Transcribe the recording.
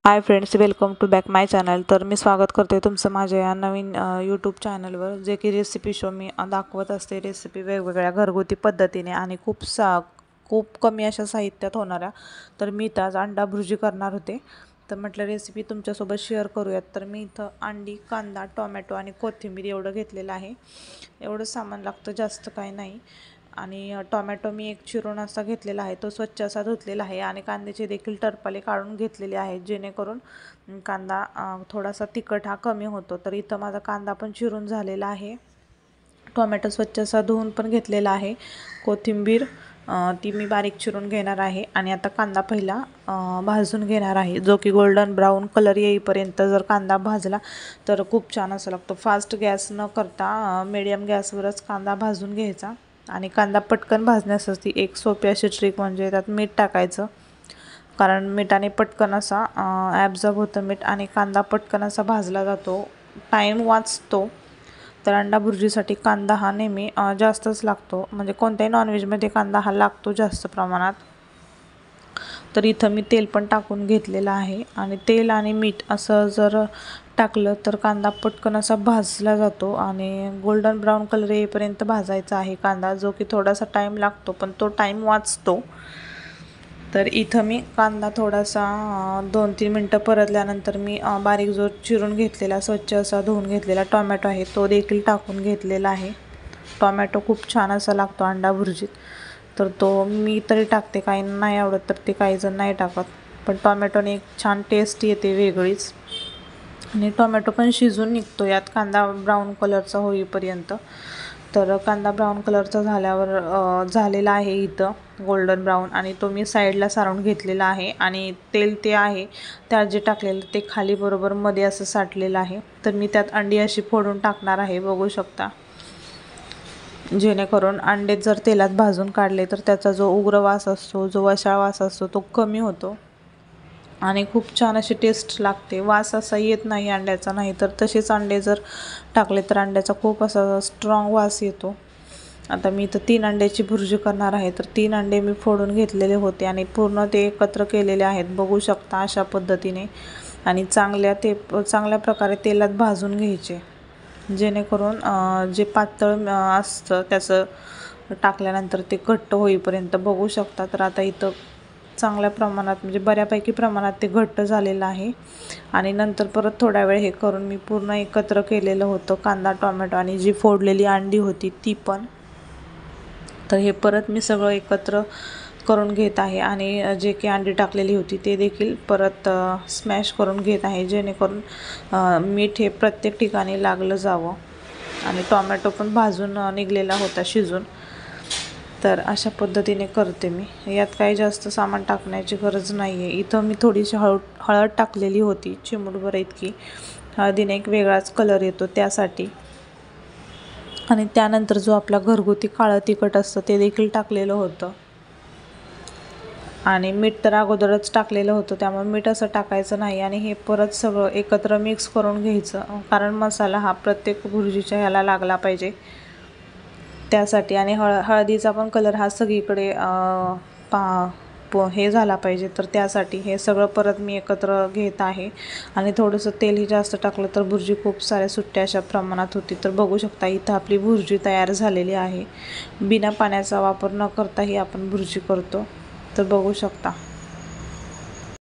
High friends, welcome to back my channel. तर मी स्वागत करते तुमचं माझ्या या नवीन यूट्यूब चॅनलवर, जे की रेसिपी शो मी दाखवत असते। रेसिपी वेगवेगळ्या घरगुती पद्धतीने आणि खूप कमी अशा साहित्यात होणाऱ्या। तर मी इथं आज अंडा भुर्जी करणार होते, तर म्हटलं रेसिपी तुमच्यासोबत शेअर करूयात। तर मी इथं अंडी, कांदा, टोमॅटो आणि कोथिंबीर एवढं घेतलेलं आहे। एवढं सामान लागतं, जास्त काही नाही। आणि टोमॅटो मी एक चिरून असा घेतलेला आहे, तो स्वच्छ असा धुतलेला आहे। आणि कांद्याचे देखील टरपाले काढून घेतलेले आहेत, जेणेकरून कांदा थोडासा तिखट हा कमी होतो। तर इथं माझा कांदा पण चिरून झालेला आहे, टोमॅटो स्वच्छ असा धुवून पण घेतलेला आहे। कोथिंबीर ती मी बारीक चिरून घेणार आहे। आणि आता कांदा पहिला भाजून घेणार आहे, जो की गोल्डन ब्राऊन कलर येईपर्यंत जर कांदा भाजला तर खूप छान असं लागतो। फास्ट गॅस न करता मीडियम गॅसवरच कांदा भाजून घ्यायचा। आणि कांदा पटकन भाजण्यासाठी एक सोपी अशी ट्रिक म्हणजे त्यात मीठ टाकायचं, कारण मिठाने पटकन असा ॲब्झॉर्ब होतं मीठ, आणि कांदा पटकन असा भाजला जातो, टाईम वाचतो। तर अंडा भुर्जीसाठी कांदा हा नेहमी जास्तच लागतो, म्हणजे कोणत्याही नॉनव्हेजमध्ये कांदा हा लागतो जास्त प्रमाणात। तर इथं मी तेल पण टाकून घेतलेलं आहे, आणि तेल आणि मीठ असं जर टाकलं तर कांदा पटकन असा भाजला जातो। आणि गोल्डन ब्राऊन कलर येईपर्यंत भाजायचा आहे कांदा, जो की थोडासा टाईम लागतो, पण तो टाईम वाचतो। तर इथं मी कांदा थोडासा 2-3 मिनटं परतल्यानंतर मी बारीक जो चिरून घेतलेला, स्वच्छ असा धुवून घेतलेला टोमॅटो आहे, तो देखील टाकून घेतलेला आहे। टोमॅटो खूप छान असा लागतो अंडा भुर्जीत, तर तो मी तरी टाकते, काही नाही आवडत तर ते काही जण नाही टाकत, पण टोमॅटोने एक छान टेस्ट येते वेगळीच। आणि टोमॅटो पण शिजून निघतो यात कांदा ब्राऊन कलरचा होईपर्यंत। तर कांदा ब्राऊन कलरचा झालेला आहे इथं गोल्डन ब्राऊन, आणि तो मी साईडला सारून घेतलेला आहे। आणि तेल ते आहे त्यात जे टाकलेलं ते खाली बरोबर मध्ये असं साठलेलं आहे। तर मी त्यात अंडी अशी फोडून टाकणार आहे, बघू शकता, जेणेकरून अंडे जर तेलात भाजून काढले तर त्याचा जो उग्र वास असतो, जो वशाळ वास असतो, तो कमी होतो आणि खूप छान अशी टेस्ट लागते। वास असा येत नाही अंड्याचा, नाही तर तसेच अंडे जर टाकले तर अंड्याचा खूप असा स्ट्रॉंग वास येतो। आता मी इथं 3 अंड्याची भुर्जी करणार आहे, तर 3 अंडे मी फोडून घेतलेले होते आणि पूर्ण ते एकत्र केलेले आहेत, बघू शकता अशा पद्धतीने। आणि चांगल्या प्रकारे तेलात भाजून घ्यायचे, जेणेकरून जे पातळ असतं त्याचं टाकल्यानंतर ते घट्ट होईपर्यंत, बघू शकता। तर आता इथं चांगल्या प्रमाणात, म्हणजे बऱ्यापैकी प्रमाणात ते घट्ट झालेलं आहे। आणि नंतर परत थोडा वेळ हे करून मी पूर्ण एकत्र केलेलं होतं, कांदा, टोमॅटो आणि जी फोडलेली अंडी होती ती पण। तर हे परत मी सगळं एकत्र करून घेत आहे, आणि जे की अंडी टाकलेली होती ते देखील परत स्मॅश करून घेत आहे, जेणेकरून मीठ हे प्रत्येक ठिकाणी लागलं जावं। आणि टोमॅटो पण भाजून निघलेला होता शिजून। तर अशा पद्धतीने करते मी, यात काही जास्त सामान टाकण्याची गरज नाही आहे। इथं मी थोडीशी हळद टाकलेली होती, चिमूटभर इतकी। हळदीने एक वेगळाच कलर येतो त्यासाठी। आणि त्यानंतर जो आपला घरगुती काळं तिखट असतं ते देखील टाकलेलं होतं। आणि मीठ तर अगोदरच टाकलेलं होतं, त्यामुळे मीठ असं टाकायचं नाही। आणि हे परत सगळं एकत्र मिक्स करून घ्यायचं, कारण मसाला हा प्रत्येक भुर्जीच्या ह्याला लागला पाहिजे त्यासाठी। आणि हळदीचा पण कलर हा सगळीकडे हे झाला पाहिजे, तर त्यासाठी हे सगळं परत मी एकत्र घेत आहे। आणि थोडंसं तेलही जास्त टाकलं तर भुर्जी खूप साऱ्या सुट्ट्या अशा प्रमाणात होती। तर बघू शकता इथं आपली भुर्जी तयार झालेली आहे, बिना पाण्याचा वापर न करता ही आपण भुर्जी करतो, तर बघू शकता।